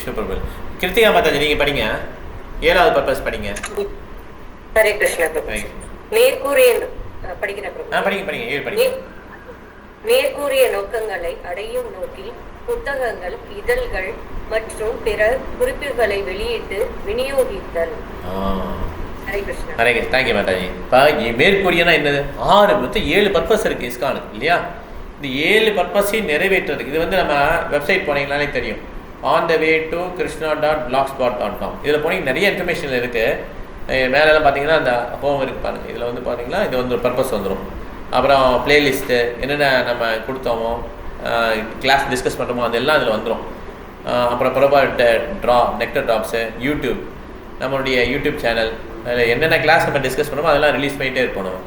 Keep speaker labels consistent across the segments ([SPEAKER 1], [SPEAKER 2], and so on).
[SPEAKER 1] விஷ்ணு பிரபு. கிருத்திகா மாதாஜி நீங்கள் படிங்க, 7வது பர்பஸ் படிங்க.
[SPEAKER 2] ஹரே கிருஷ்ணா பிரபு. மேற்கூறிய படிக்கிற பிரபு.
[SPEAKER 1] படிங்க 7 படிங்க.
[SPEAKER 2] மேற்கூறிய நோக்கங்களை அடையும் நோக்கில் புத்தகங்கள், இதழ்கள் மற்றும் பிற குறிப்புகளை வெளியிட்டு விநியோகித்தல். ஹரே கிருஷ்ணா.
[SPEAKER 1] ஹரே கிருஷ்ணா. தேங்க்யூ மாதாஜி. இப்போ மேற்கூறியனா என்னது? 7 பர்பஸ் இருக்குது இஸ்கானுக்கு இல்லையா? இந்த 7 பர்பஸையும் நிறைவேற்றுறதுக்கு இது வந்து நம்ம வெப்சைட் போனீங்கனாலே தெரியும், ontheWayToKrishna.blogspot.com. இதில் போனீங்க நிறைய இன்ஃபர்மேஷன் இருக்குது. மேலெல்லாம் பார்த்தீங்கன்னா அந்த ஹோம் இருக்குது பாருங்கள். இதில் வந்து பார்த்தீங்கன்னா இது வந்து ஒரு பர்பஸ் வந்துடும். அப்புறம் பிளேலிஸ்ட்டு என்னென்ன நம்ம கொடுத்தோமோ, கிளாஸ் டிஸ்கஸ் பண்ணுறோமோ அதெல்லாம் அதில் வந்துடும். அப்புறம் நெக்டர் ட்ராப்ஸு, யூடியூப், நம்மளுடைய யூடியூப் சேனல், அதில் என்னென்ன கிளாஸ் நம்ம டிஸ்கஸ் பண்ணுமோ அதெல்லாம் ரிலீஸ் பண்ணிகிட்டே இருப்போம் நம்ம.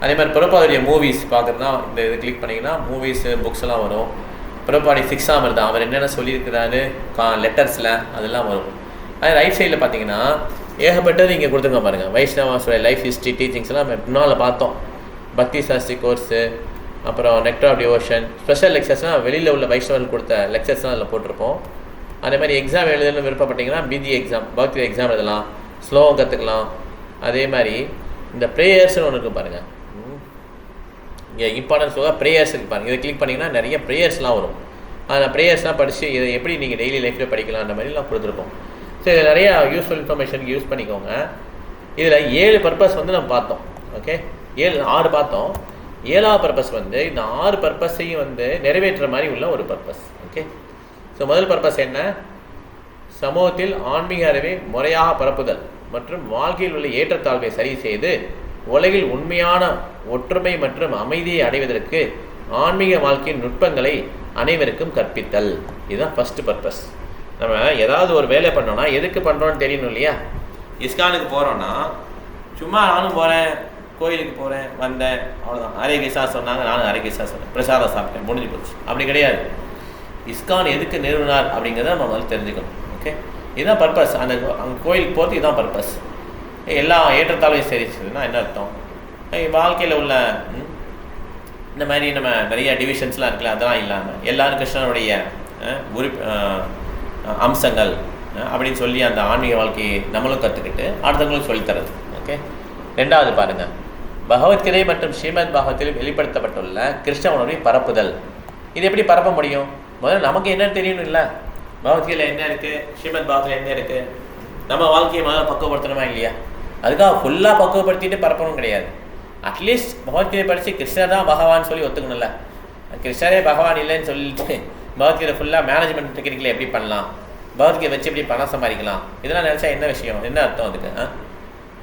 [SPEAKER 1] அதே மாதிரி பிரபாவுடைய மூவிஸ் பார்க்குறதுனா இந்த இது கிளிக் பண்ணிங்கன்னா மூவிஸு, புக்ஸ் எல்லாம் வரும். பிரபாடி 6ஆம் இருந்தால் அவர் என்னென்ன சொல்லியிருக்கிறாரு லெட்டர்ஸில் அதெல்லாம் வரும். அது ரைட் சைடில் பார்த்தீங்கன்னா ஏகப்பட்டது இங்கே கொடுத்துருங்க பாருங்கள். வைஷ்ணவாஸோட லைஃப் ஹிஸ்ட்ரி டீச்சிங்ஸ்லாம் நம்ம முன்னால் பார்த்தோம். பக்தி சாஸ்திரி கோர்ஸு, அப்புறம் நெக்டர் ஆஃப் டிவோஷன், ஸ்பெஷல் லெக்சர்ஸ்லாம் வெளியில் உள்ள வைஷ்ணவர்கள் கொடுத்த லெக்சர்ஸ்லாம் அதில் போட்டிருப்போம். அதே மாதிரி எக்ஸாம் எழுதணும்னு விருப்பப்பட்டிங்கன்னா பிஜி எக்ஸாம், பக்தி எக்ஸாம் எழுதலாம், ஸ்லோகம் கற்றுக்கலாம். அதே மாதிரி இந்த ப்ரேயர்ஸ்னு ஒன்று இருக்குது பாருங்கள். இங்கே இம்பார்ட்டன்ஸ் ப்ரேயர்ஸ் இருக்குது பாருங்கள். இதை கிளிக் பண்ணிங்கன்னா நிறைய ப்ரேயர்ஸ்லாம் வரும். அதில் ப்ரேயர்ஸ்லாம் படித்து இதை எப்படி நீங்கள் டெய்லி லைஃப்பில் படிக்கலாம் அந்த மாதிரிலாம் கொடுத்துருக்கோம். ஸோ இதில் நிறையா யூஸ்ஃபுல் இன்ஃபர்மேஷனுக்கு யூஸ் பண்ணிக்கோங்க. இதில் 7 பர்பஸ் வந்து நம்ம பார்த்தோம். ஓகே, 6 பார்த்தோம். 7வது பர்பஸ் வந்து இந்த 6 பர்பஸையும் வந்து நிறைவேற்றுற மாதிரி உள்ள ஒரு பர்பஸ். ஓகே, ஸோ முதல் பர்பஸ் என்ன? சமூகத்தில் ஆன்மீக அறிவை முறையாக பரப்புதல் மற்றும் வாழ்க்கையில் உள்ள ஏற்றத்தாழ்வை சரி செய்து உலகில் உண்மையான ஒற்றுமை மற்றும் அமைதியை அடைவதற்கு ஆன்மீக வாழ்க்கையின் நுட்பங்களை அனைவருக்கும் கற்பித்தல். இதுதான் ஃபஸ்ட்டு பர்பஸ். நம்ம ஏதாவது ஒரு வேலை பண்ணோன்னா எதுக்கு பண்ணுறோன்னு தெரியணும் இல்லையா? இஸ்கானுக்கு போகிறோன்னா சும்மா நானும் போகிறேன், கோயிலுக்கு போகிறேன், வந்தேன், அவ்வளோதான். ஹரே கிருஷ்ணா சொன்னாங்க, நானும் ஹரே கிருஷ்ணா சொன்னேன், பிரசாதம் சாப்பிட்டேன், முடிஞ்சு போச்சு. அப்படி கிடையாது. இஸ்கான் எதுக்கு நிறுவனார் அப்படிங்கிறத நம்ம முதல்ல தெரிஞ்சுக்கணும். ஓகே, இதுதான் பர்பஸ். அந்த கோயிலுக்கு போகிறது இதுதான் பர்பஸ். எல்லா ஏற்றத்தாழ்வையும் சரிச்சுன்னா என்ன அர்த்தம்? வாழ்க்கையில் உள்ள இந்த மாதிரி நம்ம நிறைய டிவிஷன்ஸ்லாம் இருக்குல்ல, அதெல்லாம் இல்லாமல் எல்லாரும் கிருஷ்ணனுடைய அம்சங்கள் அப்படின்னு சொல்லி அந்த ஆன்மீக வாழ்க்கையை நம்மளும் கற்றுக்கிட்டு அடுத்தவங்களும் சொல்லித்தரது. ஓகே, 2வது பாருங்கள், பகவத்கீதை மற்றும் ஸ்ரீமத் பாகவத்தில் வெளிப்படுத்தப்பட்டுள்ள கிருஷ்ண உணர்வை பரப்புதல். இது எப்படி பரப்ப முடியும்? முதல்ல நமக்கு என்னன்னு தெரியணும் இல்லை? பகவத்கீதையில் என்ன இருக்குது, ஸ்ரீமத் பாகவத்தில் என்ன இருக்குது, நம்ம வாழ்க்கையை முதல்ல பக்குவப்படுத்தணுமா இல்லையா? அதுக்காக ஃபுல்லாக பக்குவப்படுத்திட்டு பரப்பணும் கிடையாது. அட்லீஸ்ட் பகவத்கீதை படித்து கிருஷ்ணர் தான் பகவான் சொல்லி ஒத்துக்கணும்ல. கிருஷ்ணரே பகவான் இல்லைன்னு சொல்லிட்டு பகவத்கீதை ஃபுல்லாக மேனேஜ்மெண்ட் டெக்னிக்கில் எப்படி பண்ணலாம், பகவத்கீதை வச்சு எப்படி பணம் சம்பாதிக்கலாம், இதெல்லாம் நினச்சா என்ன விஷயம், என்ன அர்த்தம் அதுக்கு?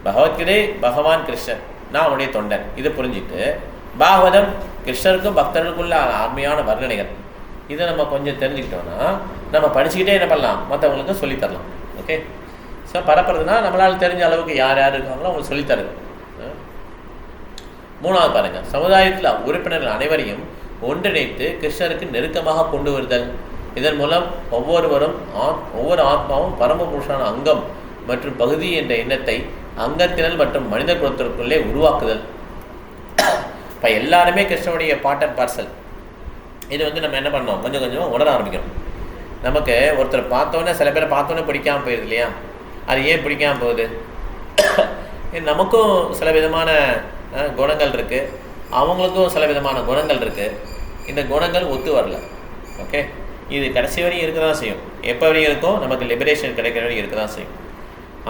[SPEAKER 1] பகவத்கீதை பகவான் கிருஷ்ணர், நான் அவனுடைய தொண்டன், இது புரிஞ்சுட்டு பாகவதம் கிருஷ்ணருக்கும் பக்தர்களுக்குள்ள அருமையான வர்ணனைகள், இதை நம்ம கொஞ்சம் தெரிஞ்சுக்கிட்டோன்னா நம்ம படிச்சுக்கிட்டே என்ன பண்ணலாம், மற்றவங்களுக்கும் சொல்லித்தரலாம். ஓகே, ஸோ பரப்புறதுனா நம்மளால் தெரிஞ்ச அளவுக்கு யார் யார் இருக்காங்களோ அவங்களுக்கு சொல்லித்தருது. 3வது பாருங்கள், சமுதாயத்தில் உறுப்பினர்கள் அனைவரையும் ஒன்றிணைத்து கிருஷ்ணருக்கு நெருக்கமாக கொண்டு வருதல். இதன் மூலம் ஒவ்வொரு ஆத்மாவும் பரமபுருஷான அங்கம் மற்றும் பகுதி என்ற எண்ணத்தை அங்கத்தினல் மற்றும் மனித குலத்திற்குள்ளே உருவாக்குதல். இப்போ எல்லாருமே கிருஷ்ணனுடைய பார்ட் அண்ட் பார்சல். இது வந்து நம்ம என்ன பண்ணோம், கொஞ்சம் கொஞ்சமாக உணர ஆரம்பிக்கணும். நமக்கு ஒருத்தர் பார்த்தோன்னே, சில பேரை பார்த்தோன்னே பிடிக்காமல் போயிடுது இல்லையா? அது ஏன் பிடிக்காமல் போகுது? நமக்கும் சில விதமான குணங்கள் இருக்குது, அவங்களுக்கும் சில விதமான குணங்கள் இருக்குது. இந்த குணங்கள் ஒத்து வரல. ஓகே, இது கடைசி வரையும் இருக்க தான் செய்யும். எப்போ வரையும் இருக்கும், நமக்கு லிபரேஷன் கிடைக்கிற வரையும் இருக்க தான் செய்யும்.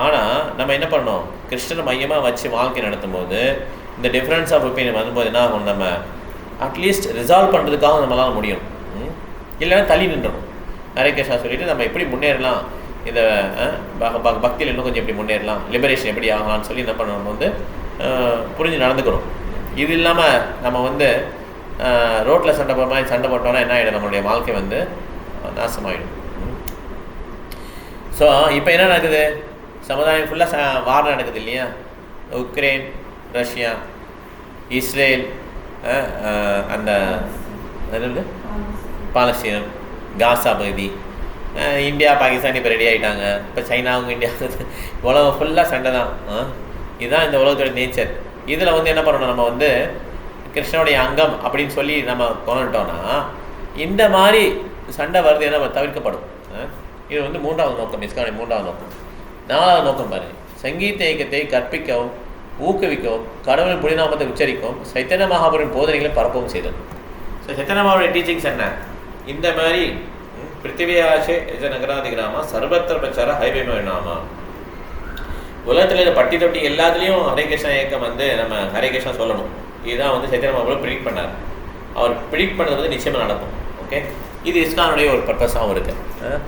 [SPEAKER 1] ஆனால் நம்ம என்ன பண்ணோம், கிருஷ்ணனை மையமாக வச்சு வாழ்க்கை நடத்தும் போது இந்த டிஃப்ரென்ஸ் ஆஃப் ஒப்பீனியன் வரும்போது என்ன ஆகும், நம்ம அட்லீஸ்ட் ரிசால்வ் பண்ணுறதுக்காக நம்மளால் முடியும். இல்லைன்னா தள்ளி நின்றணும். ஹரே கிருஷ்ணா சொல்லிவிட்டு நம்ம எப்படி முன்னேறலாம், இந்த பக்தியில் இன்னும் கொஞ்சம் எப்படி முன்னேறலாம், லிபரேஷன் எப்படி ஆகலாம்னு சொல்லி என்ன பண்ணணும் வந்து புரிஞ்சு நடந்துக்கிறோம். இது இல்லாமல் நம்ம வந்து ரோட்டில் சண்டை போடுற மாதிரி சண்டை போட்டோன்னா என்ன ஆகிடும், நம்மளுடைய வாழ்க்கை வந்து நாசமாகிடும். ஸோ இப்போ என்ன நடக்குது, சமுதாயம் ஃபுல்லாக வார் நடக்குது இல்லையா? உக்ரைன், ரஷ்யா, இஸ்ரேல், அந்த பாலஸ்தீனம், காசா பகுதி, இந்தியா பாகிஸ்தான் இப்போ ரெடி ஆகிட்டாங்க. இப்போ சைனாவுக்கும் இந்தியாவுக்கு உலகம் ஃபுல்லாக சண்டை தான். இதுதான் இந்த உலகத்தோட நேச்சர். இதில் வந்து என்ன பண்ணணும், நம்ம வந்து கிருஷ்ணனுடைய அங்கம் அப்படின்னு சொல்லி நம்ம கொண்டுட்டோன்னா இந்த மாதிரி சண்டை வருது நம்ம தவிர்க்கப்படும். இது வந்து 3வது நோக்கம், இஸ்கானின் 3வது நோக்கம். 4வது நோக்கம் பாருங்கள், சங்கீத இயக்கத்தை கற்பிக்கவும் ஊக்குவிக்கவும் கடவுளின் புனிநாமத்தை உச்சரிக்கவும் சைத்தன்ய மகாபுரின் போதனைகளை பரப்பவும் செய்தது. ஸோ சைத்தன்ய மகாபுரிய டீச்சிங்ஸ் என்ன? இந்த மாதிரி பிருத்திவியாசே எஜ நகராதிகிராமா சர்வத்திர பிரச்சார ஹைவே நாமா, உலகத்தில் இருக்க பட்டி தொட்டி எல்லாத்துலேயும் ஹரே கிருஷ்ணா இயக்கம் வந்து நம்ம ஹரே கிருஷ்ணா சொல்லணும். இதுதான் வந்து சைத்தன்ய மகாபுரி ப்ரிடிக்ட் பண்ணார். அவர் ப்ரிடிக்ட் பண்ணது வந்து நிச்சயமாக நடக்கும். ஓகே, இது இஸ்கானுடைய ஒரு பர்பஸாகவும் இருக்குது.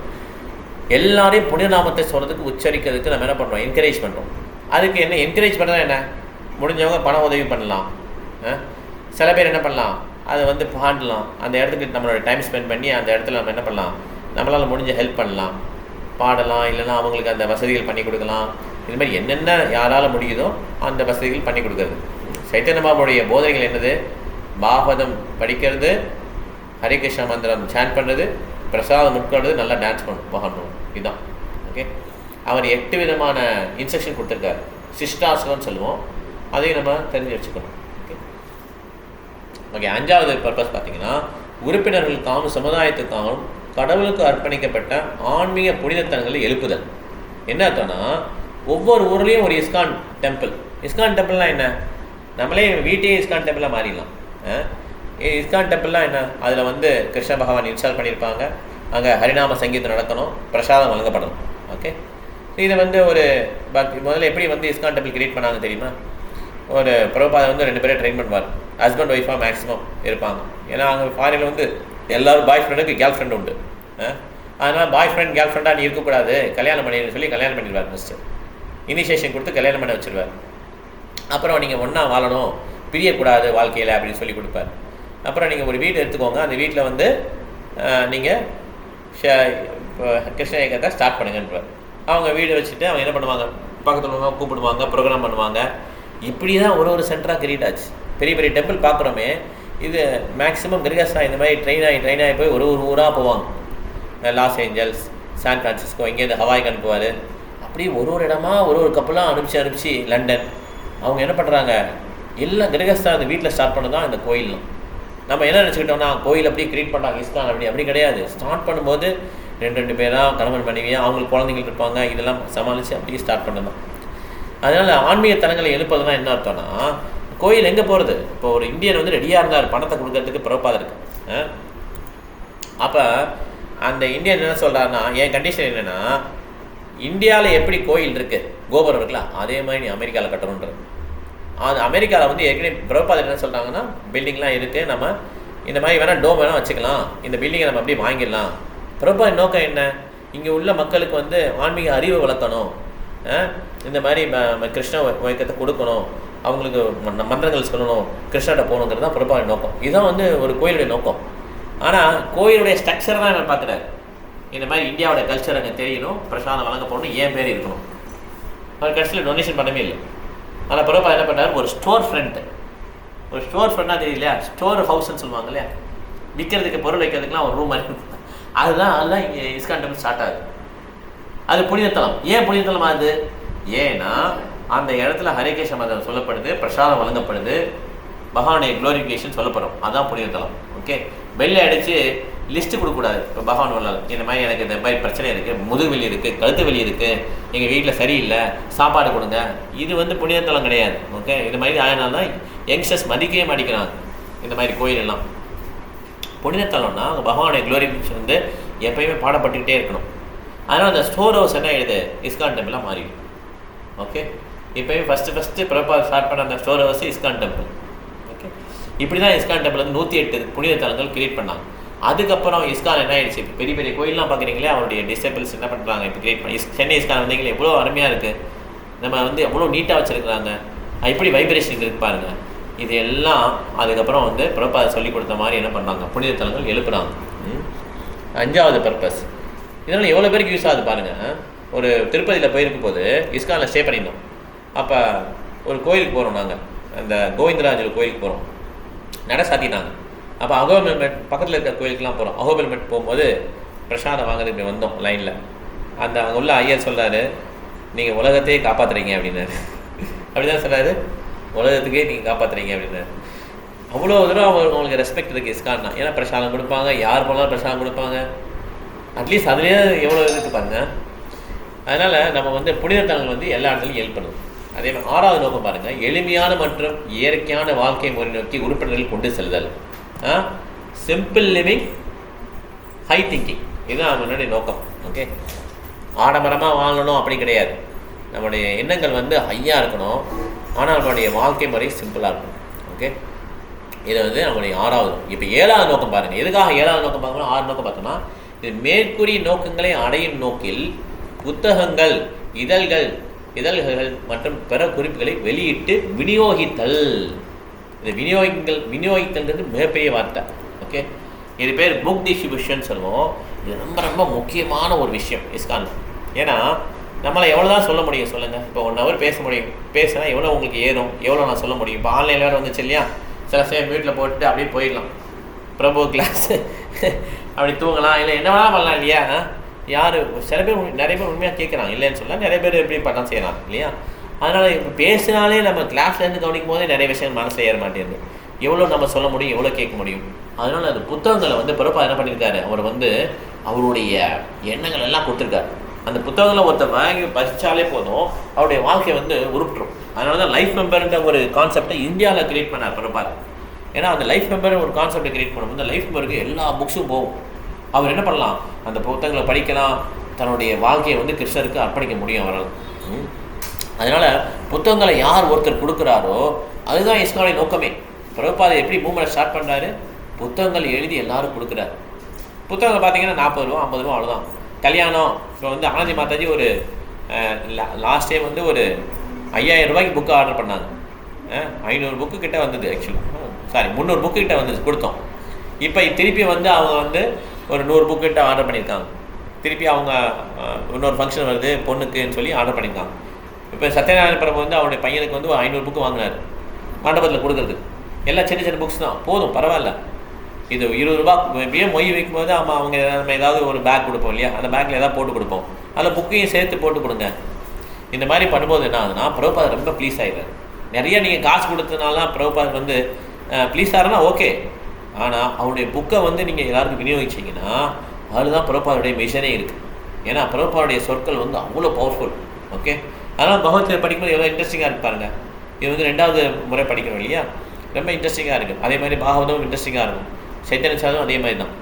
[SPEAKER 1] எல்லாரையும் புனித நாமத்தை சொல்கிறதுக்கு உச்சரிக்கிறதுக்கு நம்ம என்ன பண்ணுறோம்? என்கரேஜ் பண்ணுறோம். அதுக்கு என்ன என்கரேஜ் பண்ணுறதா என்ன? முடிஞ்சவங்க பண உதவி பண்ணலாம். சில பேர் என்ன பண்ணலாம், அதை வந்து பாடலாம். அந்த இடத்துக்கு நம்மளோட டைம் ஸ்பெண்ட் பண்ணி அந்த இடத்துல நம்ம என்ன பண்ணலாம், நம்மளால் முடிஞ்ச ஹெல்ப் பண்ணலாம், பாடலாம். இல்லைன்னா அவங்களுக்கு அந்த வசதிகள் பண்ணி கொடுக்கலாம். இது மாதிரி என்னென்ன யாரால் முடியுதோ அந்த வசதிகள் பண்ணி கொடுக்குறது. சைத்தன்ய மகாபுரிய போதனைகள் என்னது? பாகவதம் படிக்கிறது, ஹரே கிருஷ்ணா மந்திரம் சாண்ட் பண்ணுறது, பிரசாதம் உட்காடுறது, நல்லா டான்ஸ் பண்ணணும். இதுதான். ஓகே, அவர் 8 விதமான இன்ஸ்ட்ரக்ஷன் கொடுத்துருக்காரு. சிஷ்டாசனம்னு சொல்லுவோம், அதையும் நம்ம தெரிஞ்சு வச்சுக்கணும். ஓகே ஓகே 5வது பர்பஸ் பார்த்தீங்கன்னா, உறுப்பினர்களுக்காகவும் சமுதாயத்துக்காகவும் கடவுளுக்கு அர்ப்பணிக்கப்பட்ட ஆன்மீக புனிதத்தலங்களை எழுப்புதல். என்ன அர்த்தம்னா, ஒவ்வொரு ஊர்லேயும் ஒரு இஸ்கான் டெம்பிள். இஸ்கான் டெம்பிள்னால் என்ன? நம்மளே வீட்டையே இஸ்கான் டெம்பிளாக மாறிடலாம். இஸ்கான் டெம்பிள்னால் என்ன? அதில் வந்து கிருஷ்ண பகவான் இன்ஸ்டால் பண்ணியிருப்பாங்க. அங்கே ஹரிநாம சங்கீதம் நடக்கணும், பிரசாதம் வழங்கப்படணும். ஓகே, இதை வந்து ஒரு முதல்ல எப்படி வந்து இஸ்கான் டெம்பிள் கிரியேட் பண்ணாங்க தெரியுமா? ஒரு பிரபுபாதை வந்து 2 பேரை ட்ரெயின் பண்ணுவார். ஹஸ்பண்ட் ஒய்ஃபாக மேக்ஸிமம் இருப்பாங்க. ஏன்னா அங்கே ஃபாரினில் வந்து எல்லோரும் பாய் ஃப்ரெண்டுக்கு கேர்ள் ஃப்ரெண்டு உண்டு. அதனால் பாய் ஃப்ரெண்ட் கேர்ள் ஃப்ரெண்டாக நீ இருக்கக்கூடாது, கல்யாணம் பண்ணிடுன்னு சொல்லி கல்யாணம் பண்ணிடுவார். ஃபஸ்ட்டு இனிஷியேஷன் கொடுத்து கல்யாணம் பண்ண வச்சுருவார். அப்புறம் நீங்கள் ஒன்றா வாழணும், பிரியக்கூடாது வாழ்க்கையில் அப்படின்னு சொல்லி கொடுப்பார். அப்புறம் நீங்கள் ஒரு வீடு எடுத்துக்கோங்க, அந்த வீட்டில் வந்து நீங்கள் கிருஷ்ண இயக்கத்தை ஸ்டார்ட் பண்ணுங்கன்றார். அவங்க வீடு வச்சுட்டு அவங்க என்ன பண்ணுவாங்க, பக்கத்தில் கூப்பிடுவாங்க, ப்ரோக்ராம் பண்ணுவாங்க. இப்படி தான் ஒரு சென்டராக கிரியேட் ஆச்சு. பெரிய பெரிய டெம்பிள் பார்க்குறோமே, இது மேக்ஸிமம் கிரிகஸ்டா இந்த மாதிரி ட்ரெயின் ஆகி போய் ஒரு ஊராக போவாங்க. லாஸ் ஏஞ்சல்ஸ், சான் ஃப்ரான்சிஸ்கோ, இங்கேருந்து ஹவாய்க்கு அனுப்புவார். அப்படி ஒரு இடமா ஒரு கப்பலாக அனுப்பிச்சு லண்டன். அவங்க என்ன பண்ணுறாங்க, எல்லாம் கிரகஸ்தா அந்த வீட்டில் ஸ்டார்ட் பண்ண தான் இந்த கோயிலும். நம்ம என்ன நினச்சிக்கிட்டோம்னா, கோயில் அப்படியே கிரியேட் பண்ணாங்க இஸ்கான் அப்படி கிடையாது. ஸ்டார்ட் பண்ணும்போது 2 பேராக கணவன் மனைவியாக அவங்களுக்கு குழந்தைகள் இருப்பாங்க, இதெல்லாம் சமாளித்து அப்படியே ஸ்டார்ட் பண்ணலாம். அதனால் ஆன்மீக தலங்களை எழுப்பதுலாம் என்ன அர்த்தம்னா, கோயில் எங்கே போகிறது? இப்போ ஒரு இந்தியன் வந்து ரெடியாக இருந்தார் பணத்தை கொடுக்கறதுக்கு பிரபாதம் இருக்குது. அப்போ அந்த இந்தியன் என்ன சொல்கிறாருன்னா, என் கண்டிஷன் என்னென்னா, இந்தியாவில் எப்படி கோயில் இருக்குது, கோபுரம் இருக்குல்ல, அதே மாதிரி நீ அமெரிக்காவில் கட்டணுன்றது. அது அமெரிக்காவில் வந்து ஏற்கனவே பிரபாதம் என்ன சொல்கிறாங்கன்னா, பில்டிங்லாம் இருக்குது, நம்ம இந்த மாதிரி வேணால் டோம் வேணால் வச்சுக்கலாம், இந்த பில்டிங்கை நம்ம அப்படியே வாங்கிடலாம். பிரபாதம் நோக்கம் என்ன? இங்கே உள்ள மக்களுக்கு வந்து ஆன்மீக அறிவை வளர்க்கணும், இந்த மாதிரி கிருஷ்ண இயக்கத்தை கொடுக்கணும், அவங்களுக்கு மந்திரங்கள் சொல்லணும், கிருஷ்ணகிட்ட போகணுங்கிறது தான் பிரபாதம் நோக்கம். இதுதான் வந்து ஒரு கோயிலுடைய நோக்கம். ஆனால் கோயிலுடைய ஸ்ட்ரக்சர் தான் என்ன பார்க்குறாரு, இந்த மாதிரி இந்தியாவோட கல்ச்சர் அங்கே தெரியணும், பிரசாதம் வழங்க போகணும், ஏன் பேர் இருக்கணும். அவர் கடைசியில் டொனேஷன் பண்ணவே இல்லை. ஆனால் பிரபா என்ன பண்ணார், ஒரு ஸ்டோர் ஃப்ரண்ட்டாக தெரியலையா, ஸ்டோர் ஹவுஸ்ன்னு சொல்லுவாங்க இல்லையா, விற்கிறதுக்கு பொருள் வைக்கிறதுக்குலாம் ஒரு ரூம் மாதிரி. அதுதான் இங்கே இஸ்கான் டெம்பிள் ஸ்டார்ட் ஆகுது. அது புனிதத்தலம். ஏன் புனிதத்தலம் ஆகுது? ஏன்னா அந்த இடத்துல ஹரே கிருஷ்ண மந்திரம் சொல்லப்படுது, பிரசாதம் வழங்கப்படுது, பகவானுடைய க்ளோரிஃபிகேஷன் சொல்லப்படும். அதுதான் புனிதத்தலம். ஓகே, பெல்லை அடித்து லிஸ்ட்டு கொடுக்கக்கூடாது. இப்போ பகவான் வரலாம், இந்த மாதிரி எனக்கு இந்த மாதிரி பிரச்சனை இருக்குது, முதுகுவலி இருக்குது, கழுத்து வலி இருக்குது, எங்கள் வீட்டில் சரியில்லை, சாப்பாடு கொடுங்க. இது வந்து புனிதத்தலம் கிடையாது. ஓகே, இது மாதிரி ஆகினால்தான் யங்ஸ்டர்ஸ் மதிக்கவே மாட்டிக்கிறாங்க இந்த மாதிரி கோயிலெல்லாம். புனிதத்தலம்னா அங்கே பகவானுடைய க்ளோரிஃபிகேஷன் வந்து எப்பயுமே பாடப்பட்டுக்கிட்டே இருக்கணும். அதனால் அந்த ஸ்டோர் ஹவுஸ் என்ன எழுது, இஸ்கான் டெம்பிளாக மாறிடும். ஓகே, இப்போயும் ஃபஸ்ட்டு பிரபா ஸ்டார்ட் பண்ண அந்த store house ISKCON temple. Okay, இப்படி தான் இஸ்கான் டெம்பிள் வந்து 108 புனித தலங்கள் கிரியேட் பண்ணாங்க. அதுக்கப்புறம் இஸ்கான் என்ன ஆயிடுச்சு, இப்போ பெரிய பெரிய கோயிலெலாம் பார்க்குறீங்களே, அவருடைய டிசேபிள்ஸ் என்ன பண்ணுறாங்க இப்போ கிரியேட் பண்ணி. சென்னை இஸ்கான் வந்தீங்களே எவ்வளோ அருமையாக இருக்குது, நம்ம வந்து எவ்வளோ நீட்டாக வச்சுருக்குறாங்க, எப்படி வைப்ரேஷன் இருக்குது பாருங்கள். இது எல்லாம் அதுக்கப்புறம் வந்து பிரபா சொல்லிக் கொடுத்த மாதிரி என்ன பண்ணுறாங்க, புனித தலங்கள் எழுப்புறாங்க. 5வது பர்பஸ். இதனால் எவ்வளோ பேருக்கு யூஸ் ஆகுது பாருங்கள். ஒரு திருப்பதியில் போயிருக்கும் போது இஸ்கானில் ஸ்டே பண்ணியிருந்தோம். அப்போ ஒரு கோயிலுக்கு போகிறோம், நாங்கள் அந்த கோவிந்தராஜர் கோயிலுக்கு போகிறோம், நட சாத்தினாங்க. அப்போ அகோபெல்மெட் பக்கத்தில் இருக்கிற கோயிலுக்குலாம் போகிறோம். அகோபெல்மெட் போகும்போது பிரசாதம் வாங்குறதுக்கு வந்தோம் லைனில். அந்த அங்கே உள்ள ஐயர் சொல்கிறாரு, நீங்கள் உலகத்தையே காப்பாற்றுறீங்க அப்படின்னாரு. அப்படி தான் சொல்கிறாரு, உலகத்துக்கே நீங்கள் காப்பாற்றுறீங்க அப்படின்னாரு. அவ்வளோ தூரம் அவங்களுக்கு ரெஸ்பெக்ட் இருக்குது இஸ்கான்னா. ஏன்னா பிரசாதம் கொடுப்பாங்க, யார் போனாலும் பிரசாதம் கொடுப்பாங்க. அட்லீஸ்ட் அதுலேயே எவ்வளோ இருக்குது பாருங்கள். அதனால் நம்ம வந்து புனிதத்தலங்கள் வந்து எல்லா இடத்துலையும் ஹெல்ப் பண்ணுது. அதே மாதிரி 6வது நோக்கம் பாருங்கள், எளிமையான மற்றும் இயற்கையான வாழ்க்கை முறை நோக்கி உறுப்பினர்கள் கொண்டு செல்தல். சிம்பிள் லிவிங், ஹை திங்கிங், இதுதான் அவனுடைய நோக்கம். ஓகே, ஆடம்பரமாக வாங்கணும் அப்படி கிடையாது. நம்முடைய எண்ணங்கள் வந்து ஹையாக இருக்கணும், ஆனால் நம்மளுடைய வாழ்க்கை முறை சிம்பிளாக இருக்கணும். ஓகே, இது வந்து நம்முடைய 6வது. இப்போ 7வது நோக்கம் பாருங்கள். எதுக்காக 7வது நோக்கம் பார்க்கணும்? 6 நோக்கம் பார்த்தோம்னா, இது மேற்கூறிய நோக்கங்களை அடையும் நோக்கில் புத்தகங்கள், இதழ்கள் மற்றும் பிற குறிப்புகளை வெளியிட்டு விநியோகித்தல். இது விநியோகித்தல்ன்றது மிகப்பெரிய வார்த்தை. ஓகே, இது பேர் புக் டிஸ்ட்ரிபியூஷன் சொல்லுவோம். இது ரொம்ப ரொம்ப முக்கியமான ஒரு விஷயம் இஸ்கான். ஏன்னா நம்மளை எவ்வளோ தான் சொல்ல முடியும் சொல்லுங்கள். இப்போ 1 ஹவர் பேச முடியும், பேசினா எவ்வளோ உங்களுக்கு ஏறும், எவ்வளோ நான் சொல்ல முடியும். இப்போ ஆன்லைனில் வேறு வந்துச்சு இல்லையா, சில சேம் வீட்டில் போட்டுட்டு அப்படியே போயிடலாம், பிரபு கிளாஸ் அப்படி தூங்கலாம், இல்லை என்ன வேணால் பண்ணலாம் இல்லையா. யார் சில பேர் நிறைய பேர் உண்மையாக கேட்குறாங்க, இல்லைன்னு சொல்லலாம். நிறைய பேர் எப்படி பண்ணலாம் செய்யலாம் இல்லையா. அதனால் இப்போ பேசினாலே நம்ம கிளாஸ்லேருந்து கவனிக்கும் போதே நிறைய விஷயங்கள் மனசில் ஏற மாட்டேங்குது. எவ்வளோ நம்ம சொல்ல முடியும், எவ்வளோ கேட்க முடியும். அதனால் அது புத்தகங்களை வந்து பிறப்பா என்ன பண்ணியிருக்காரு, அவர் வந்து அவருடைய எண்ணங்கள் எல்லாம் கொடுத்துருக்காரு. அந்த புத்தகங்களை ஒருத்தர் வாங்கி படித்தாலே போதும், அவருடைய வாழ்க்கையை வந்து உருப்பிட்டுரும். அதனால தான் லைஃப் மெம்பர்ன்ற ஒரு கான்செப்டை இந்தியாவில் கிரியேட் பண்ணார் பிறப்பார். ஏன்னா அந்த லைஃப் மெம்பர் ஒரு கான்செப்டை கிரியேட் பண்ணும்போது அந்த லைஃப் மெம்பருக்கு எல்லா புக்ஸும் போகும். அவர் என்ன பண்ணலாம், அந்த புத்தகங்களை படிக்கலாம், தன்னுடைய வாழ்க்கையை வந்து கிருஷ்ணருக்கு அர்ப்பணிக்க முடியும் அவரால். அதனால் புத்தகங்களை யார் ஒருத்தர் கொடுக்குறாரோ அதுதான் இஸ்கானுடைய நோக்கமே. பிரபுபாதை எப்படி மூவ்மெண்ட் ஸ்டார்ட் பண்ணுறாரு, புத்தகங்கள் எழுதி எல்லாரும் கொடுக்குறாரு. புத்தகங்கள் பார்த்தீங்கன்னா 40 ரூபா 50 ரூபா அவ்வளோதான். கல்யாணம் இப்போ வந்து ஆனந்தி மாதாஜி ஒரு லாஸ்ட் டைம் வந்து ஒரு 5000 ரூபாய்க்கு புக்கு ஆர்டர் பண்ணாங்க. 500 புக்கு கிட்ட வந்தது, ஆக்சுவலாக 300 புக்கு கிட்ட வந்தது கொடுத்தோம். இப்போ திருப்பி வந்து அவங்க வந்து ஒரு 100 புக்கு கிட்ட ஆர்டர் பண்ணியிருக்காங்க. திருப்பி அவங்க இன்னொரு ஃபங்க்ஷன் வருது பொண்ணுக்குன்னு சொல்லி ஆர்டர் பண்ணியிருக்காங்க. இப்போ சத்யநாராயண பிரபு வந்து அவருடைய பையனுக்கு வந்து 500 புக்கு வாங்கினார் மண்டபத்தில் கொடுக்குறதுக்கு. எல்லாம் சின்ன சின்ன புக்ஸ் தான், போதும் பரவாயில்ல. இது 20 ரூபா எப்படியே மொய் வைக்கும்போது அவங்க நம்ம ஏதாவது ஒரு பேக் கொடுப்போம் இல்லையா, அந்த பேக்கில் ஏதாவது போட்டு கொடுப்போம், அதில் புக்கையும் சேர்த்து போட்டு கொடுங்க. இந்த மாதிரி பண்ணும்போது என்ன ஆகுதுன்னா பிரபுபாதர் ரொம்ப ப்ளீஸ் ஆகிடுறாரு. நிறைய நீங்கள் காசு கொடுத்தனாலாம் பிரபுபாதர் வந்து ப்ளீஸ் ஆகிறனா ஓகே, ஆனால் அவருடைய புக்கை வந்து நீங்கள் எல்லாருக்கும் விநியோகிச்சிங்கன்னா அதுதான் பிரபுபாதருடைய மிஷனே இருக்குது. ஏன்னா பிரபுபாதருடைய சொற்கள் வந்து அவ்வளோ பவர்ஃபுல். ஓகே, அதனால் பகவத்கீதை படிக்கும்போது எவ்வளோ இன்ட்ரெஸ்டிங்காக இருப்பாருங்க. இது வந்து 2வது முறை படிக்கிறோம் இல்லையா, ரொம்ப இன்ட்ரெஸ்டிங்காக இருக்குது. அதே மாதிரி பாகவதம் இன்ட்ரெஸ்டிங்காக இருக்கும், சைத்தன்ய சாதம் அதே மாதிரி தான்.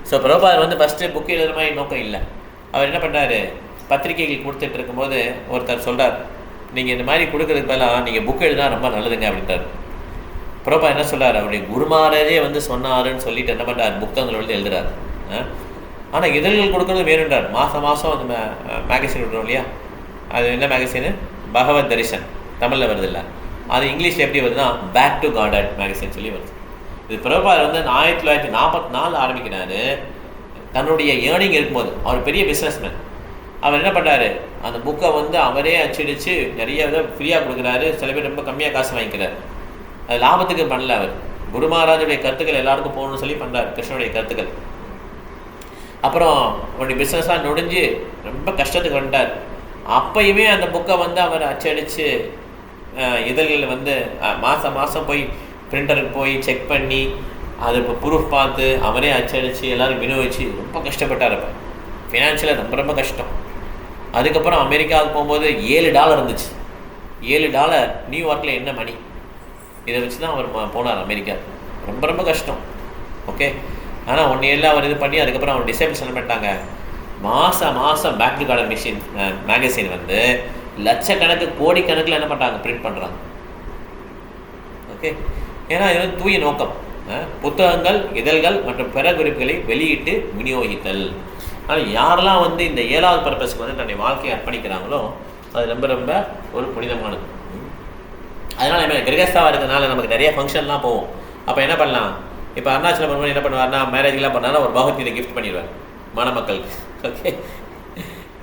[SPEAKER 1] ஸோ பிரபுபாதர் வந்து ஃபஸ்ட்டு புக்கு எழுதுற மாதிரி நோக்கம் இல்லை. அவர் என்ன பண்ணுறாரு, பத்திரிகைகள் கொடுத்துட்டு இருக்கும்போது ஒருத்தர் சொல்கிறார், நீங்கள் இந்த மாதிரி கொடுக்குறதுக்கு பதிலாக நீங்கள் புக் எழுதினா ரொம்ப நல்லதுங்க அப்படின்ட்டார். பிரபுபாதர் என்ன சொல்கிறார், அவருடைய குருமாரே வந்து சொன்னாருன்னு சொல்லிட்டு என்ன பண்ணுறார், புத்தகங்கள் வந்து எழுதுறாரு. ஆனால் இதழ்கள் கொடுக்குறது வேணுன்றார். மாதம் அந்த மேகசின் விடுறோம் இல்லையா, அது என்ன மேகசின், பகவத் தரிசன் தமிழில் வருது இல்லை, அது இங்கிலீஷில் எப்படி வருதுன்னா பேக் டு காட் மேகசின் சொல்லி வருது. இது பிரபுபாதர் வந்து 1944 ஆரம்பிக்கிறாரு. தன்னுடைய ஏர்னிங் இருக்கும்போது அவர் பெரிய பிஸ்னஸ்மேன். அவர் என்ன பண்ணுறாரு, அந்த புக்கை வந்து அவரே அச்சடித்து நிறைய இதை ஃப்ரீயாக கொடுக்குறாரு. சில பேர் ரொம்ப கம்மியாக காசு வாங்கிக்கிறார். அது லாபத்துக்கு பண்ணல, அவர் குரு மகாராஜுடைய கருத்துக்கள் எல்லாருக்கும் போகணும்னு சொல்லி பண்ணுறாரு, கிருஷ்ணனுடைய கருத்துக்கள். அப்புறம் அவருடைய பிஸ்னஸாக நொடிஞ்சு ரொம்ப கஷ்டத்துக்கு வந்துட்டார். அப்பயுமே அந்த புக்கை வந்து அவர் அச்சடித்து இதழ்களில் வந்து மாதம் போய் பிரிண்டருக்கு போய் செக் பண்ணி அது இப்போ ப்ரூஃப் பார்த்து அவரே அச்சடித்து எல்லோரும் விநியோகிச்சு ரொம்ப கஷ்டப்பட்டார். இப்போ ஃபினான்ஷியலாக ரொம்ப ரொம்ப கஷ்டம். அதுக்கப்புறம் அமெரிக்காவுக்கு போகும்போது $7 இருந்துச்சு. $7 நியூயார்க்கில் என்ன மணி, இதை வச்சு தான் அவர் போனார் அமெரிக்கா. ரொம்ப ரொம்ப கஷ்டம். ஓகே, ஆனால் 1 இயரில் அவர் இது பண்ணி அதுக்கப்புறம் அவர் டிசைபிள்ஸ் என்ன பண்ணிட்டாங்க, மாதம் பேக் டு கார்டன் மேகசின் வந்து லட்சக்கணக்கு கோடிக்கணக்கில் என்ன பண்ணுறாங்க, பிரிண்ட் பண்ணுறாங்க. ஓகே, ஏன்னா இது வந்து தூய நோக்கம். புத்தகங்கள், இதழ்கள் மற்றும் பிற குறிப்புகளை வெளியிட்டு விநியோகித்தல். ஆனால் யாரெல்லாம் வந்து இந்த 7வது பர்பஸ்க்கு வந்து தன்னுடைய வாழ்க்கையை அர்ப்பணிக்கிறாங்களோ அது ரொம்ப ரொம்ப ஒரு புனிதமானது. அதனால் நம்ம கிரகஸ்தாவாக இருக்கிறதுனால நமக்கு நிறைய ஃபங்க்ஷன்லாம் போவோம். அப்போ என்ன பண்ணலாம், இப்போ அருணாச்சல பிரபு என்ன பண்ணுவார்னா, மேரேஜ்லாம் பண்ணாலும் ஒரு பகவத்கீதை கிஃப்ட் பண்ணிடுவார் மணமக்களுக்கு. ஓகே,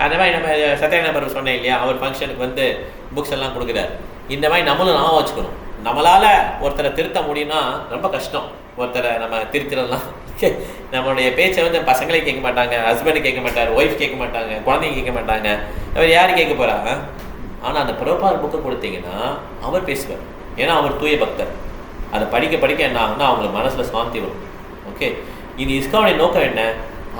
[SPEAKER 1] அந்த மாதிரி நம்ம சத்யநாராயண பிரபு சொன்னேன் இல்லையா, அவர் ஃபங்க்ஷனுக்கு வந்து புக்ஸ் எல்லாம் கொடுக்குறாரு. இந்த மாதிரி நம்மளும் ஞாபகம் வச்சுக்கணும். நம்மளால் ஒருத்தரை திருத்த முடியும்னா ரொம்ப கஷ்டம். ஒருத்தரை நம்ம திருத்திடலாம். நம்மளுடைய பேச்சை வந்து பசங்களே கேட்க மாட்டாங்க, ஹஸ்பண்டு கேட்க மாட்டார், ஒய்ஃப் கேட்க மாட்டாங்க, குழந்தைங்க கேட்க மாட்டாங்க, அவர் யார் கேட்க போகிறாங்க. ஆனால் அந்த பிரபுபாதர் புக்கை கொடுத்தீங்கன்னா அவர் பேசுவார். ஏன்னா அவர் தூய பக்தர். அதை படிக்க என்ன ஆகும்னா அவங்களுக்கு மனசில் சாந்தி வரும். ஓகே, இது இஸ்கானுடைய நோக்கம் என்ன,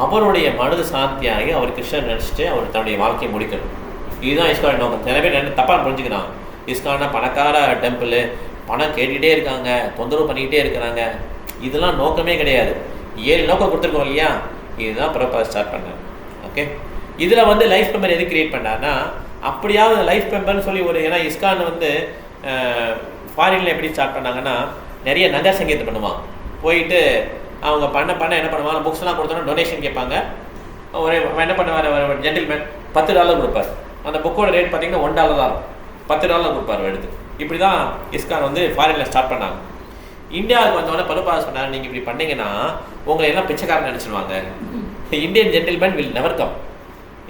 [SPEAKER 1] அவருடைய மனது சாந்தியாகி அவர் கிருஷ்ணன் நினச்சிட்டு அவர் தன்னுடைய வாழ்க்கையை முடிக்கணும். இதுதான் இஸ்கான் நோக்கம். நிறைய பேர் தப்பாக புரிஞ்சுக்கிறான். இஸ்கான்னா பணக்கார டெம்பிள், பணம் கேட்டுகிட்டே இருக்காங்க, தொந்தரவு பண்ணிக்கிட்டே இருக்கிறாங்க. இதெல்லாம் நோக்கமே கிடையாது. 7 நோக்கம் கொடுத்துருக்கோம் இல்லையா, இதுதான் ப்ராப்பராக ஸ்டார்ட் பண்ணேன். ஓகே, இதில் வந்து லைஃப் மெம்பர் எது கிரியேட் பண்ணார்னா, அப்படியாவது லைஃப் மெம்பர்னு சொல்லி ஒரு, ஏன்னா இஸ்கான் வந்து ஃபாரினில் எப்படி ஸ்டார்ட் பண்ணாங்கன்னா, நிறைய நகை சங்கீதம் பண்ணுவாங்க. போயிட்டு அவங்க பண்ண என்ன பண்ணுவாங்க, புக்ஸ்லாம் கொடுத்தோன்னா டொனேஷன் கேட்பாங்க. ஒரு என்ன பண்ணுவார், ஒரு ஜென்டில்மேன் $10 கொடுப்பார். அந்த புக்கோட ரேட் பார்த்தீங்கன்னா $1 தான், $10 கொடுப்பார் எடுத்து. இப்படி தான் இஸ்கான் வந்து ஃபாரினில் ஸ்டார்ட் பண்ணாங்க. இந்தியாவுக்கு வந்தவொடனே பலுபாஸ் சொன்னார், நீங்கள் இப்படி பண்ணிங்கன்னா உங்களை எல்லாம் பிச்சைக்காரன் நினச்சிடுவாங்க. Indian gentleman will never come.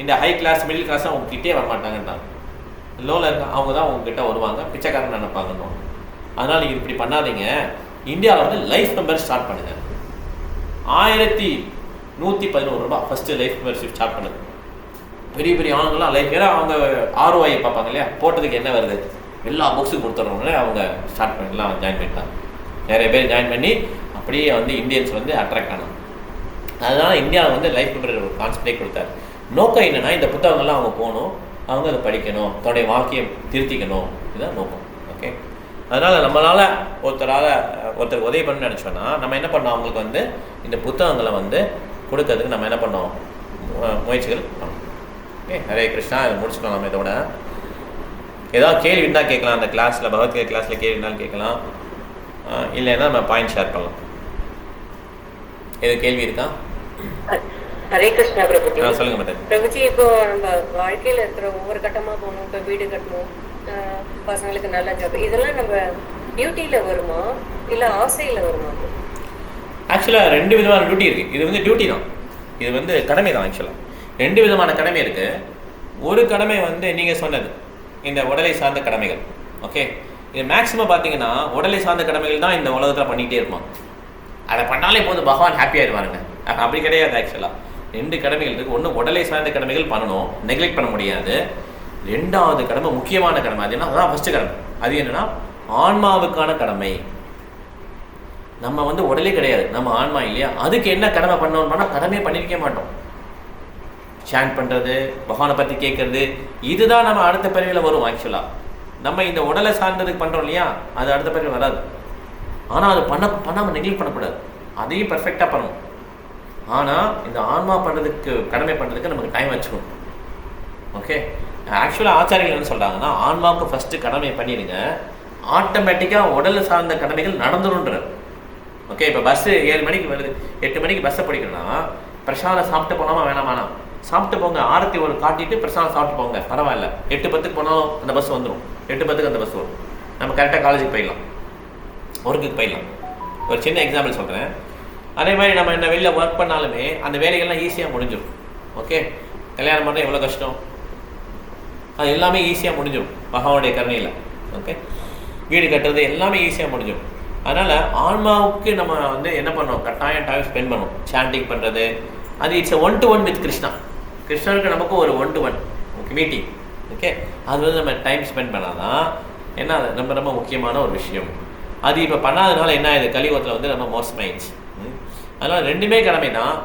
[SPEAKER 1] இந்த ஹை கிளாஸ் மிடில் கிளாஸ் அவங்க கிட்டே வரமாட்டாங்கன்றாங்க. லோவில் இருக்க அவங்க தான் உங்ககிட்ட வருவாங்க, பிச்சைக்காரன் நினைப்பாங்கன்னு. அதனால் நீங்கள் இப்படி பண்ணாதீங்க. இந்தியாவில் வந்து லைஃப் மெம்பர் ஸ்டார்ட் பண்ணுங்கள். $1111 ஃபஸ்ட்டு லைஃப் மெம்பர்ஷிப் ஸ்டார்ட் பண்ணுது. பெரிய பெரிய ஆளுங்கள்லாம் லைஃப், ஏன்னா அவங்க ROI பார்ப்பாங்க இல்லையா, போட்டதுக்கு என்ன வருது, எல்லா புக்ஸும் கொடுத்துட்றவங்களே அவங்க ஸ்டார்ட் பண்ணலாம், ஜாயின் பண்ணிட்டாங்க. நிறைய பேர் ஜாயின் பண்ணி அப்படியே வந்து இந்தியன்ஸ் வந்து அட்ராக்ட் ஆனாங்க. அதனால் இந்தியாவில் வந்து லைஃப் மெம்பர் ஒரு கான்செப்டே கொடுத்தாரு. நோக்கம் என்னென்னா, இந்த புத்தகங்கள்லாம் அவங்க போகணும், அவங்க அதை படிக்கணும், தன்னுடைய வாழ்க்கையை திருத்திக்கணும். இதுதான் நோக்கம். ஓகே, அதனால் நம்மளால் ஒருத்தருக்கு உதவி பண்ணணும்னு நினச்சோன்னா நம்ம என்ன பண்ணோம், அவங்களுக்கு வந்து இந்த புத்தகங்களை வந்து கொடுக்கறதுக்கு நம்ம என்ன பண்ணோம், முயற்சிகள் பண்ணோம். ஓகே, ஹரே கிருஷ்ணா. இதை முடிச்சுக்கலாம். நம்ம இதோட ஏதாவது கேள்வி இருந்தால் கேட்கலாம். அந்த கிளாஸில், பகவத்கீதை கிளாஸில் கேள்வி இருந்தாலும் கேட்கலாம், இல்லைன்னா நம்ம பாயிண்ட் ஷேர் பண்ணலாம். எது கேள்வி இருக்கா?
[SPEAKER 2] ஹரே கிருஷ்ணா பிரபுஜி.
[SPEAKER 1] சொல்லுங்க மேடம்.
[SPEAKER 2] பிரபுஜி, இப்போ நம்ம வாழ்க்கையில இருக்கிற ஒவ்வொரு கட்டமா போகணும், இப்போ வீடு கட்டணும், பசங்களுக்கு நல்ல ஜாப், இதெல்லாம் நம்ம டியூட்டியில வருமா இல்லை ஆசையில வருமா?
[SPEAKER 1] ஆக்சுவலாக 2 விதமான டியூட்டி இருக்குது. இது வந்து டியூட்டி தான், இது வந்து கடமை தான். ஆக்சுவலாக 2 விதமான கடமை இருக்குது. ஒரு கடமை வந்து நீங்கள் சொன்னது இந்த உடலை சார்ந்த கடமைகள். ஓகே, இது மேக்ஸிமம் பார்த்தீங்கன்னா உடலை சார்ந்த கடமைகள் தான் இந்த உலகத்தில் பண்ணிகிட்டே இருப்பான். அதை பண்ணாலே போதும், பகவான் ஹாப்பியாகிடுவாருங்க. அப்படி கிடையாது. ஆக்சுவலாக 2 கடமைகள் இருக்குது. ஒன்று உடலை சார்ந்த கடமைகள் பண்ணணும், நெக்லெக்ட் பண்ண முடியாது. 2வது கடமை முக்கியமான கடமை. அது என்ன, அதான் ஃபஸ்ட்டு கடமை. அது என்னென்னா ஆன்மாவுக்கான கடமை. நம்ம வந்து உடலே கிடையாது, நம்ம ஆன்மா இல்லையா, அதுக்கு என்ன கடமை பண்ணோம்னா கடமையே பண்ணியிருக்க மாட்டோம். சாண்ட் பண்ணுறது, பகவானை பற்றி கேட்குறது, இதுதான் நம்ம அடுத்த பிறவியில் வரும். ஆக்சுவலாக நம்ம இந்த உடலை சார்ந்ததுக்கு பண்ணுறோம் இல்லையா, அது அடுத்த பிறவி வராது. ஆனால் அது பண்ணாமல் நெக்லெக்ட் பண்ணக்கூடாது, அதையும் பர்ஃபெக்டாக பண்ணணும். ஆனால் இந்த ஆன்மா பண்ணுறதுக்கு, கடமை பண்ணுறதுக்கு நமக்கு டைம் வச்சுக்கணும். ஓகே, ஆக்சுவலாக ஆச்சாரியர்கள் என்ன சொல்கிறாங்கன்னா, ஆன்மாவுக்கு ஃபஸ்ட்டு கடமையை பண்ணிடுங்க, ஆட்டோமேட்டிக்காக உடல் சார்ந்த கடமைகள் நடந்துருன்றது. ஓகே, இப்போ பஸ்ஸு 7 மணிக்கு வருது, 8 மணிக்கு பஸ்ஸை பிடிக்கணும்னா பிரசாதம் சாப்பிட்டு போனாமா வேணாம், சாப்பிட்டு போங்க, ஆரத்தி ஒரு காட்டிட்டு பிரசாதம் சாப்பிட்டு போங்க, பரவாயில்ல. 8:10 போனாலும் அந்த பஸ் வந்துடும், 8:10 அந்த பஸ் வரும், நம்ம கரெக்டாக காலேஜுக்கு போயிடலாம், ஒர்க்குக்கு போயிடலாம். ஒரு சின்ன எக்ஸாம்பிள் சொல்கிறேன். அதே மாதிரி நம்ம என்ன வெளியில் ஒர்க் பண்ணாலுமே அந்த வேலைகள்லாம் ஈஸியாக முடிஞ்சிடும். ஓகே, கல்யாணம் பண்ணுறது எவ்வளோ கஷ்டம், அது எல்லாமே ஈஸியாக முடிஞ்சிடும் பகவானுடைய கருணையில். ஓகே, வீடு கட்டுறது எல்லாமே ஈஸியாக முடிஞ்சிடும். அதனால் ஆன்மாவுக்கு நம்ம வந்து என்ன பண்ணோம், கட்டாயம் டைம் ஸ்பெண்ட் பண்ணணும். சாண்டிங் பண்ணுறது, அது இட்ஸ் 1-to-1 வித் கிருஷ்ணா. கிருஷ்ணருக்கு நமக்கு ஒரு 1-to-1 மீட்டிங். ஓகே, அது வந்து நம்ம டைம் ஸ்பெண்ட் பண்ணாதான் என்ன, ரொம்ப ரொம்ப முக்கியமான ஒரு விஷயம். அது இப்போ பண்ணாததுனால என்ன ஆகுது, கலியுகத்தில் வந்து நம்ம மோசமாயிடுச்சு. அதனால் 2மே கடமை தான்.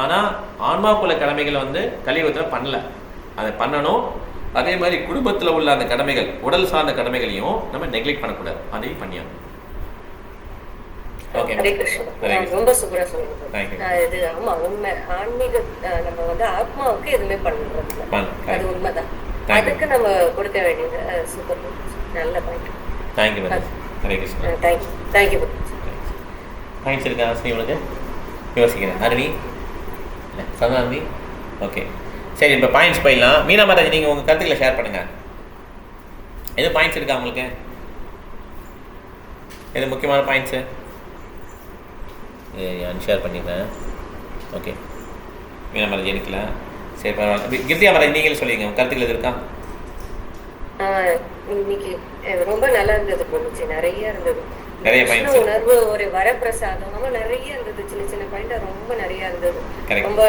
[SPEAKER 1] ஆனால் ஆன்மாவுக்குள்ள கடமைகளை வந்து கலியுகத்தில் பண்ணல, அதை பண்ணணும். அதே மாதிரி குடும்பத்தில் உள்ள அந்த கடமைகள், உடல் சார்ந்த கடமைகளையும் நம்ம நெக்லெக்ட் பண்ணக்கூடாது, அதையும் பண்ணியாகும்.
[SPEAKER 2] ஹரே கிருஷ்ணா. ரொம்ப சூப்பரா சொல்லுங்க. இது ஆமா உண்மை. ஆன்மீக நம்ம வந்து ஆத்மாவுக்கு எதுவுமே பண்ணுறது அது உண்மைதான். அதுக்கு நம்ம கொடுக்க வேண்டியது சூப்பர், நல்ல point.
[SPEAKER 1] Thank you. Hare Krishna.
[SPEAKER 2] Thank you.
[SPEAKER 1] Points இருக்கா உங்களுக்கு? யோசிக்கிறேன். அருவி இல்லை சதாந்தி. ஓகே, சரி, இப்போ பாயிண்ட்ஸ் போயிடலாம். மீனா மாதாஜி, நீங்கள் உங்கள் கருத்துக்களை ஷேர் பண்ணுங்கள். எது பாயிண்ட்ஸ் இருக்கா உங்களுக்கு? எது முக்கியமான பாயிண்ட்ஸு ஷேர் பண்ணிடுறேன். ஓகே, மீனா மாதாஜி எடுக்கல. சரி, பரவாயில்ல. கிருத்தியா மாதாஜி, நீங்களும் சொல்லிங்க உங்கள் கருத்துக்கள் எது இருக்கா?
[SPEAKER 2] இன்னைக்கு ரொம்ப நல்லா இருந்தது போச்சு, நிறைய இருந்தது.
[SPEAKER 1] நிறைய பாயிண்ட்ஸ்,
[SPEAKER 2] உணர்வு ஒரு வரப்பிரசாதம் நிறைய இருந்தது. சின்ன சின்ன பாயிண்ட் ரொம்ப நிறைய இருந்தது. ரொம்ப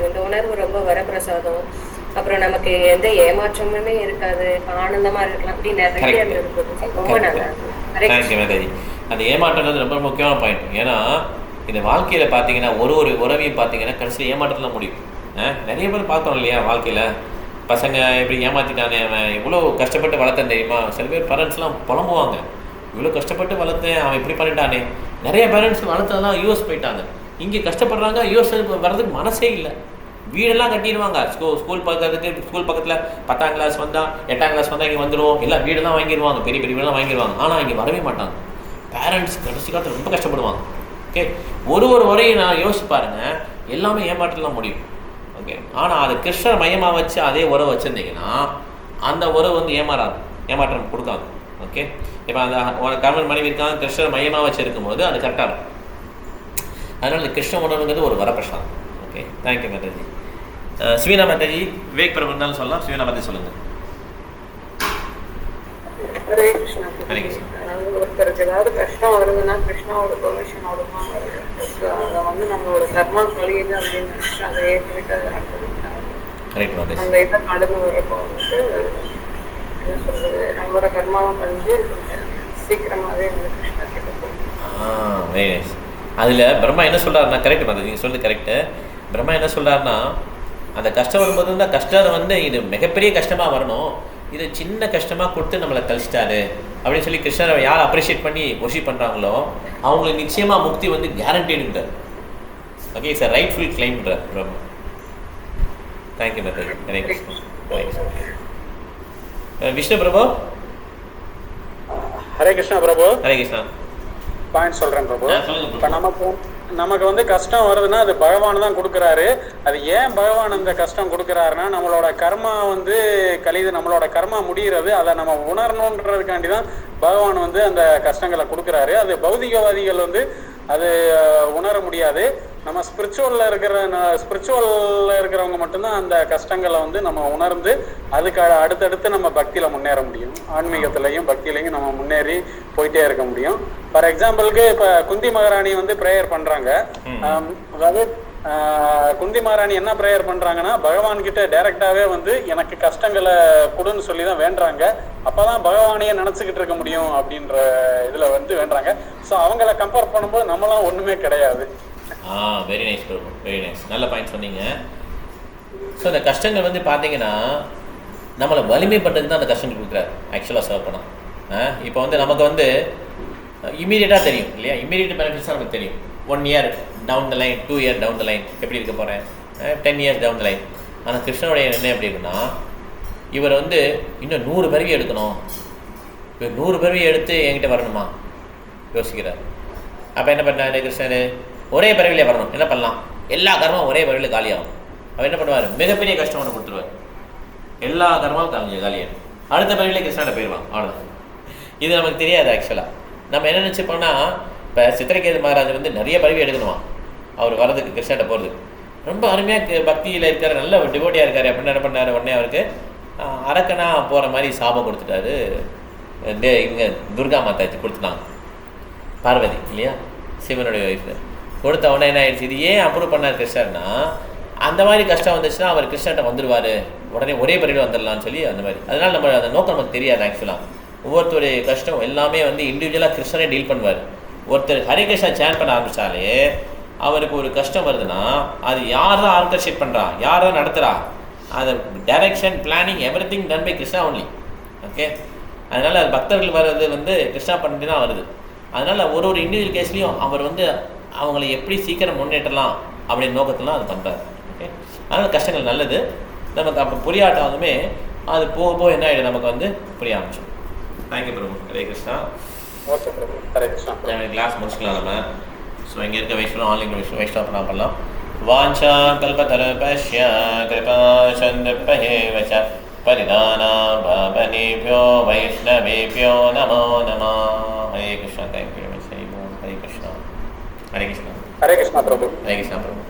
[SPEAKER 2] இந்த உணர்வு ரொம்ப வரப்பிரசாதம். அப்புறம் நமக்கு எந்த ஏமாற்றமுமே இருக்காது, ஆனந்தமா இருக்கலாம், அப்படி நிறைய இருந்தது. ரொம்ப நல்லா இருந்தது.
[SPEAKER 1] அந்த ஏமாற்றம்ன்றது ரொம்ப முக்கியமான பாயிண்ட். ஏன்னா இந்த வாழ்க்கையில் பார்த்தீங்கன்னா ஒரு உறவையும் பார்த்தீங்கன்னா கடைசியில் ஏமாற்றலாம் முடியும். நிறைய பேர் பார்த்தோம் இல்லையா வாழ்க்கையில், பசங்க எப்படி ஏமாற்றிட்டானே, அவன் இவ்வளோ கஷ்டப்பட்டு வளர்த்தேன் தெரியுமா. சில பேர் பேரண்ட்ஸ்லாம் புலம்புவாங்க, இவ்வளோ கஷ்டப்பட்டு வளர்த்தேன் அவன் இப்படி பண்ணிட்டானே. நிறைய பேரண்ட்ஸ் வளர்த்ததெல்லாம் யூஎஸ் போயிட்டாங்க, இங்கே கஷ்டப்படுறாங்க, யூஎஸ் வர்றதுக்கு மனசே இல்லை. வீடெல்லாம் கட்டிடுவாங்க, ஸ்கூல் பக்கத்தில் 10ஆம் கிளாஸ் வந்தால் 8ஆம் கிளாஸ் வந்தால் இங்கே வந்துடும், எல்லாம் வீடெல்லாம் வாங்கிடுவாங்க, பெரிய பெரிய வீடெல்லாம் வாங்கிடுவாங்க. ஆனால் இங்கே வரவே மாட்டாங்க. பேரண்ட்ஸ் கடைசி காலத்தில் ரொம்ப கஷ்டப்படுவாங்க. ஓகே, ஒரு வரையும் நான் யோசிச்சு பாருங்கள், எல்லாமே ஏமாற்றலாம் முடியும். ஓகே, ஆனால் அது கிருஷ்ணர் மையமாக வச்சு அதே உறவு வச்சுருந்தீங்கன்னா அந்த உறவு வந்து ஏமாற்றம் கொடுக்காது. ஓகே, இப்போ அந்த ஒரு கணவன் மனைவி இருக்காங்க, கிருஷ்ணர் மையமாக வச்சு இருக்கும்போது அது கரெக்டாக இருக்கும். அதனால் இந்த கிருஷ்ண உணவுங்கிறது ஒரு வரப்பிரசாதம். Okay, thank you Mataji. ஸ்வீனா மாதாஜி, விவேக் பிரபு இருந்தாலும் சொல்லலாம். ஸ்வீனா மாதாஜி சொல்லுங்கள்.
[SPEAKER 2] ஹரே கிருஷ்ணா. ஹரே கிருஷ்ணா. ஒருத்தருக்கு ஏதாவது கஷ்டம் வருதுன்னா கிருஷ்ணாவோட பெர்மிஷனோட அதை வந்து நம்மளோட கர்மா கழியுது அப்படின்னு நினைச்சு அதை ஏற்றுக்கிட்டு அதை அந்த இதை கடந்து வரப்போ வந்துட்டு என்ன சொல்றது, நம்மளோட கர்மாவை கழிஞ்சு சீக்கிரமாகவே வந்து கிருஷ்ணா கிட்ட போகும்.
[SPEAKER 1] Very nice. அதில் பிரம்மா என்ன சொல்கிறாருன்னா, கரெக்ட் மாதிரி நீங்கள் சொல்லுது கரெக்டு. பிரம்மா என்ன சொல்கிறாருன்னா, அந்த கஷ்டம் வரும்போது தான் கஷ்டம் வந்து இது மிகப்பெரிய கஷ்டமாக வரணும், இது சின்ன கஷ்டமாக கொடுத்து நம்மளை கழிச்சிட்டாரு அப்படின்னு சொல்லி கிருஷ்ணரை யார் அப்ரிஷியேட் பண்ணி ஒர்ஷிப் பண்ணுறாங்களோ அவங்களுக்கு நிச்சயமாக முக்தி வந்து கேரண்டீடுன்றார். ஓகே, சார் ரைட்ஃபுல் கிளைம்ன்றார் பிரம்மா. தேங்க்யூ மாதாஜி. ஹரே கிருஷ்ணா. ஹரே கிருஷ்ணா. விஷ்ணு பிரபு.
[SPEAKER 3] ஹரே கிருஷ்ணா பிரபு.
[SPEAKER 1] ஹரே கிருஷ்ணா.
[SPEAKER 3] பாயிண்ட் சொல்கிறேன் பிரபு. இப்போ நமக்கு வந்து கஷ்டம் வருதுன்னா அது பகவான் தான் கொடுக்குறாரு. அது ஏன் பகவான் அந்த கஷ்டம் கொடுக்குறாருன்னா நம்மளோட கர்மா வந்து கழிது, நம்மளோட கர்மா முடிகிறது, அதை நம்ம உணரணுன்றதுக்காண்டி தான் பகவான் வந்து அந்த கஷ்டங்களை கொடுக்குறாரு. அது பௌதிகவாதிகள் வந்து அது உணர முடியாது. நம்ம ஸ்பிரிச்சுவலில் இருக்கிறவங்க மட்டும்தான் அந்த கஷ்டங்களை வந்து நம்ம உணர்ந்து அதுக்கு அடுத்தடுத்து நம்ம பக்தியில் முன்னேற முடியும். ஆன்மீகத்திலையும் பக்தியிலையும் நம்ம முன்னேறி போயிட்டே இருக்க முடியும். ஃபார் எக்ஸாம்பிளுக்கு இப்போ குந்தி மகாராணி வந்து ப்ரேயர் பண்ணுறாங்க. அதாவது குந்தி மகாராணி என்ன ப்ரேயர் பண்ணுறாங்கன்னா, பகவான் கிட்ட டைரெக்டாகவே வந்து எனக்கு கஷ்டங்களை கொடுன்னு சொல்லி தான் வேண்டுறாங்க. அப்போ தான் பகவானையே நினச்சிக்கிட்டு இருக்க முடியும் அப்படின்ற இதில் வந்து வேண்டுறாங்க. ஸோ அவங்கள கம்பேர் பண்ணும்போது நம்மளாம் ஒன்றுமே கிடையாது.
[SPEAKER 1] வெரி நைஸ் பிரபு, வெரி நைஸ். நல்ல பாயிண்ட் சொன்னீங்க. ஸோ இந்த கஷ்டங்கள் வந்து பார்த்தீங்கன்னா நம்மளை வலிமைப்படுறதுக்கு தான் அந்த கஷ்டங்கள் கொடுக்குறாரு ஆக்சுவலாக சர்வ் பண்ணால். இப்போ வந்து நமக்கு வந்து இமீடியட்டாக தெரியும் இல்லையா, இமீடியட் பெனிஃபிட்ஸாக நமக்கு தெரியும். 1 year down the line, 2 year down the line எப்படி இருக்க போகிறேன், 10 years டவுன் த லைன். ஆனால் கிருஷ்ணனுடைய என்ன எப்படி இருக்குன்னா, இவர் வந்து இன்னும் 100 பிறவி எடுக்கணும், இவர் 100 பிறவி எடுத்து என்கிட்ட வரணுமா யோசிக்கிறார். அப்போ என்ன பண்ணாரு கிருஷ்ணர், ஒரே பிறவிலே வரணும், என்ன பண்ணலாம், எல்லா கர்மம் ஒரே பிறவியில் காலியாகும். அவர் என்ன பண்ணுவார், மிகப்பெரிய கஷ்டம் ஒன்று கொடுத்துருவார், எல்லா கர்மாவும் காலியாகும். அடுத்த பிறவிலே கிருஷ்ணாண்ட போயிடுவான், அவ்வளோதான். இது நமக்கு தெரியாது. ஆக்சுவலாக நம்ம என்ன நினச்சிப்போம்னா, இப்போ சித்திரகேது மகாராஜ் வந்து நிறைய பிறவி எடுக்கணுமா அவர் வரதுக்கு, கிருஷ்ணாண்ட போகிறதுக்கு. ரொம்ப அருமையாக பக்தியில் இருக்கார், நல்ல டிவோட்டியாக இருக்கார். அப்படின்னு என்ன பண்ணார், உடனே அவருக்கு அரக்கனா போகிற மாதிரி சாபம் கொடுத்துட்டாரு. இங்கே துர்கா மாதாஜி கொடுத்துட்டாங்க, பார்வதி இல்லையா, சிவனுடைய ஒய்ஃபு. கொடுத்த உடனே என்ன ஆயிடுச்சு, இது ஏன் அப்ரூவ் பண்ணார் கிருஷ்ணர்னா, அந்த மாதிரி கஷ்டம் வந்துச்சுன்னா அவர் கிருஷ்ணர்கிட்ட வந்துடுவார், உடனே ஒரே பிறவியில் வந்துடலான்னு சொல்லி அந்த மாதிரி. அதனால் நம்ம அந்த நோக்கம் நமக்கு தெரியாது. ஆக்சுவலாக ஒவ்வொருத்தருடைய கஷ்டம் எல்லாமே வந்து இண்டிவிஜுவலாக கிருஷ்ணரே டீல் பண்ணுவார். ஒருத்தர் ஹரே கிருஷ்ணா சேன் பண்ண ஆரம்பித்தாலே அவருக்கு ஒரு கஷ்டம் வருதுன்னா அது யார் தான் ஆர்கனைசேட் பண்ணுறா, யார் தான் நடத்துகிறா, அது direction, planning, everything done by Krishna only. Okay, அதனால் அது பக்தர்கள் வர்றது வந்து கிருஷ்ணா பண்ணிட்டு தான் வருது. அதனால் ஒரு இண்டிவிஜுவல் கேஸ்லேயும் அவர் வந்து அவங்கள எப்படி சீக்கிரம் முன்னேற்றலாம் அப்படின்னு நோக்கத்துலாம் அது பண்ணுறாரு. ஓகே, அதனால் கஷ்டங்கள் நல்லது. நமக்கு அப்போ புரியாட்டாலுமே அது போக போக என்ன ஆகிடும், நமக்கு வந்து புரிய ஆரம்பிச்சோம். தேங்க்யூ பிரபு. ஹரே கிருஷ்ணா.
[SPEAKER 3] ஓகே பிரபு. ஹரே கிருஷ்ணா.
[SPEAKER 1] கிளாஸ் முடிச்சுக்கலாம் நம்ம. ஸோ இங்கே இருக்க வைஷ்ணவ ஆன்லைன் வைஷ்ணவ பண்ணலாம். வாஞ்சா கல்பதருபஷ்ய கிருபா சந்திரபஹேவச பரிதானா பாபனேபியோ வைஷ்ணவேபியோ நமோ நமः. Hare Krishna. Thank you very much. Hare Krishna. Hare Krishna.
[SPEAKER 3] Hare Krishna Prabhu.
[SPEAKER 1] Hare Krishna பிரபு.